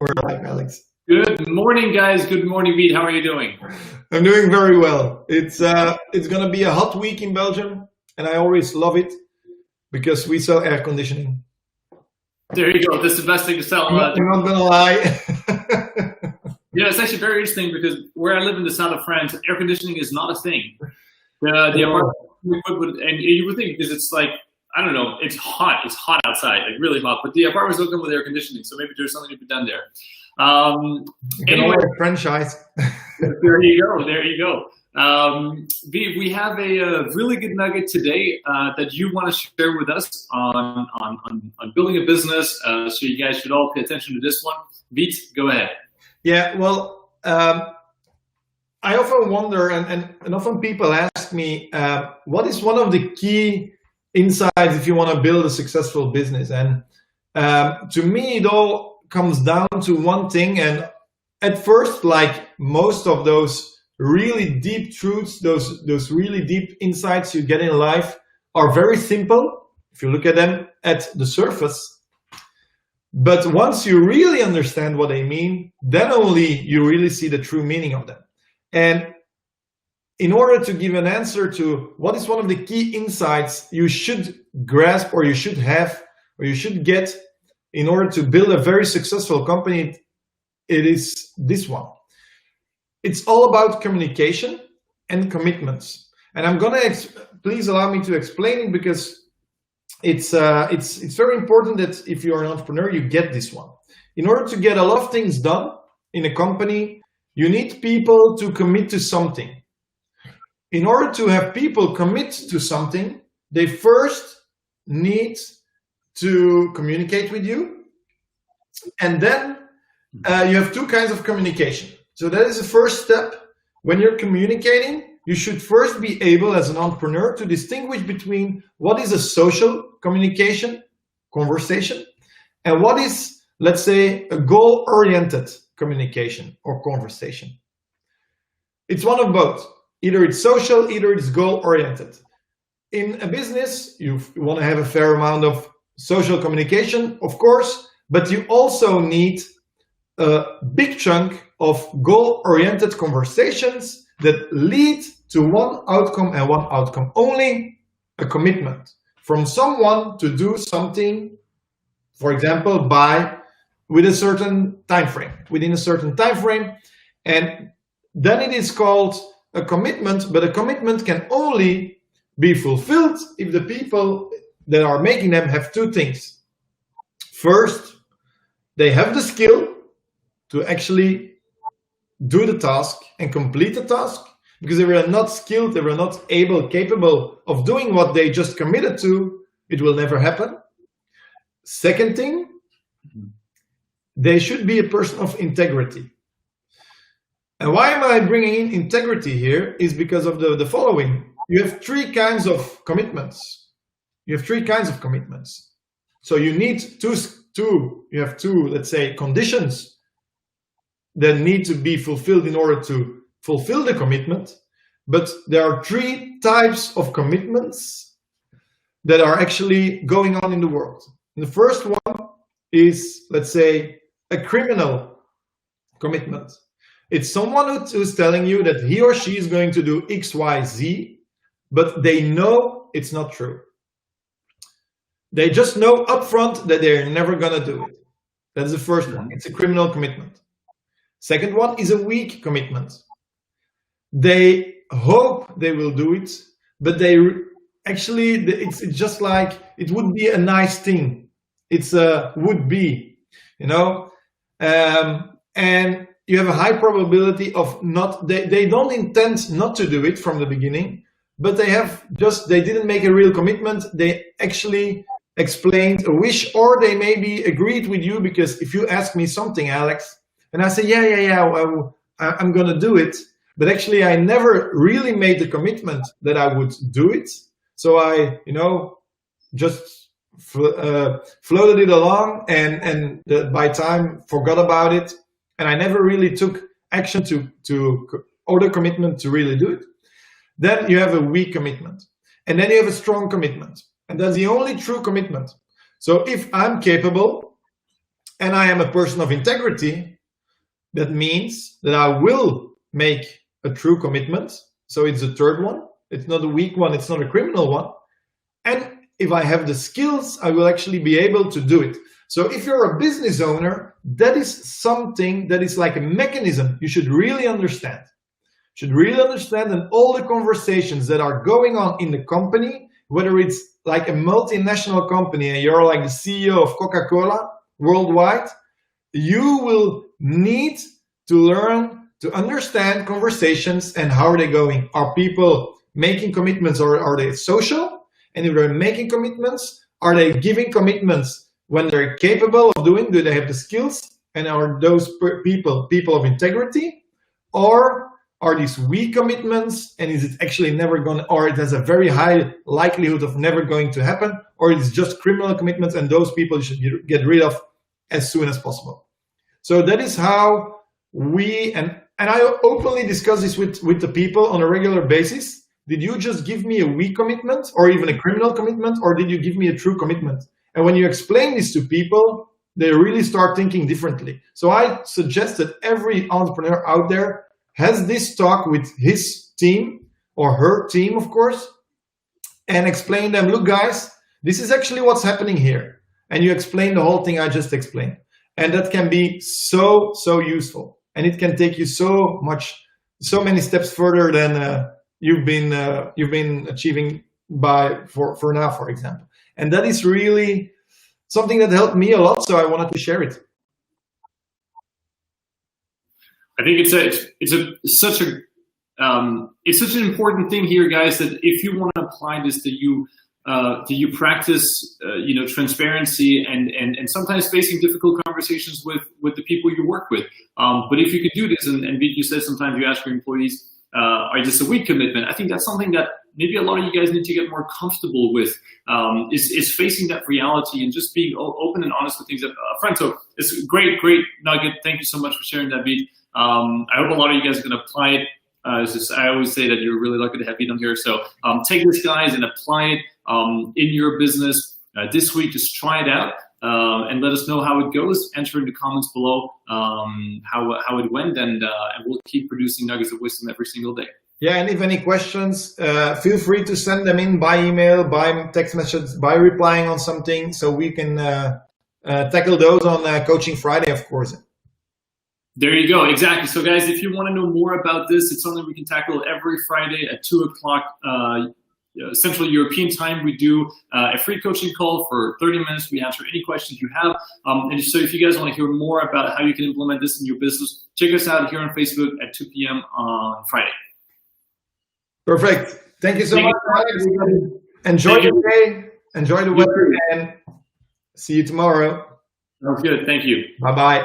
We're live, Alex. Good morning, guys. Good morning, Beat. How are you doing? I'm doing very well. It's gonna be a hot week in Belgium, and I always love it because we sell air conditioning. There you go. This is the best thing to sell. I'm not gonna lie. Yeah, it's actually very interesting because where I live in the south of France, air conditioning is not a thing. The apartment, and you would think because it's like, I don't know, it's hot. It's hot outside, like really hot. But the apartments don't come with air conditioning, so maybe there's something to be done there. Anyway, franchise. There you go. There you go. We have a really good nugget today that you want to share with us on building a business. So you guys should all pay attention to this one. Beat, go ahead. Yeah, well, I often wonder, and often people ask me, what is one of the key insights if you want to build a successful business? And to me, it all comes down to one thing. And at first, like most of those really deep truths, those really deep insights you get in life are very simple if you look at them at the surface. But once you really understand what they mean, then only you really see the true meaning of them. And in order to give an answer to what is one of the key insights you should grasp or you should have or you should get in order to build a very successful company, it is this one. It's all about communication and commitments. And I'm gonna please allow me to explain it because it's very important that if you're an entrepreneur, you get this one. In order to get a lot of things done in a company, you need people to commit to something. In order to have people commit to something, they first need to communicate with you. And then you have two kinds of communication. So that is the first step. When you're communicating, you should first be able as an entrepreneur to distinguish between what is a social communication, conversation, and what is, let's say, a goal-oriented communication or conversation. It's one of both. Either it's social, either it's goal-oriented. In a business, you want to have a fair amount of social communication, of course, but you also need a big chunk of goal-oriented conversations that lead to one outcome and one outcome only, a commitment from someone to do something, for example, within a certain time frame. And then it is called a commitment, but a commitment can only be fulfilled if the people that are making them have two things. First, they have the skill to actually do the task and complete the task, because if they are not skilled, they are not capable of doing what they just committed to, it will never happen. Second thing, they should be a person of integrity. And why am I bringing in integrity here is because of the following. You have three kinds of commitments. So you need you have two, let's say, conditions that need to be fulfilled in order to fulfill the commitment. But there are three types of commitments that are actually going on in the world. And the first one is, let's say, a criminal commitment. It's someone who's telling you that he or she is going to do X, Y, Z, but they know it's not true. They just know upfront that they're never gonna do it. That's the first one. It's a criminal commitment. Second one is a weak commitment. They hope they will do it, but it's just like it would be a nice thing. It's a would be, and you have a high probability of they don't intend not to do it from the beginning, but they didn't make a real commitment. They actually explained a wish, or they maybe agreed with you, because if you ask me something, Alex, and I say, I'm going to do it, but actually I never really made the commitment that I would do it. So I, just floated it along and by time forgot about it. And I never really took action or the commitment to really do it. Then you have a weak commitment. And then you have a strong commitment. And that's the only true commitment. So if I'm capable and I am a person of integrity, that means that I will make a true commitment. So it's the third one. It's not a weak one. It's not a criminal one. And if I have the skills, I will actually be able to do it. So if you're a business owner, that is something that is like a mechanism you should really understand. And all the conversations that are going on in the company, whether it's like a multinational company and you're like the CEO of Coca-Cola worldwide, you will need to learn to understand conversations and how are they going. Are people making commitments, or are they social? And if they're making commitments, are they giving commitments when they're capable of doing? Do they have the skills? And are those people of integrity? Or are these weak commitments, and is it actually never going to, or it has a very high likelihood of never going to happen, or it's just criminal commitments, and those people you should get rid of as soon as possible. So that is how we, and I openly discuss this with the people on a regular basis. Did you just give me a weak commitment, or even a criminal commitment, or did you give me a true commitment? And when you explain this to people, they really start thinking differently. So I suggest that every entrepreneur out there has this talk with his team, or her team, of course, and explain them, look guys, this is actually what's happening here. And you explain the whole thing I just explained. And that can be so useful. And it can take you so many steps further than you've been achieving for now, for example. And that is really something that helped me a lot, so I wanted to share it. I think it's such an important thing here, guys, that if you want to apply this, that you practice transparency and sometimes facing difficult conversations with the people you work with. But if you could do this, and Vic, you said sometimes you ask your employees, are this a weak commitment? I think that's something that maybe a lot of you guys need to get more comfortable with, is facing that reality and just being open and honest with things up front. So it's great nugget. Thank you so much for sharing that, Vic. I hope a lot of you guys are going to apply it. I always say that you're really lucky to have Vic on here. So take this, guys, and apply it in your business this week. Just try it out and let us know how it goes. Enter in the comments below how it went, and we'll keep producing nuggets of wisdom every single day. Yeah, and if any questions, feel free to send them in by email, by text message, by replying on something, so we can tackle those on Coaching Friday, of course. There you go. Exactly. So guys, if you want to know more about this, it's something we can tackle every Friday at 2 o'clock Central European time. We do a free coaching call for 30 minutes. We answer any questions you have. And so if you guys want to hear more about how you can implement this in your business, check us out here on Facebook at 2 p.m. on Friday. Perfect. Thank you so much, Alex. Enjoy your day. Enjoy the weather, and see you tomorrow. Sounds good. Thank you. Bye-bye.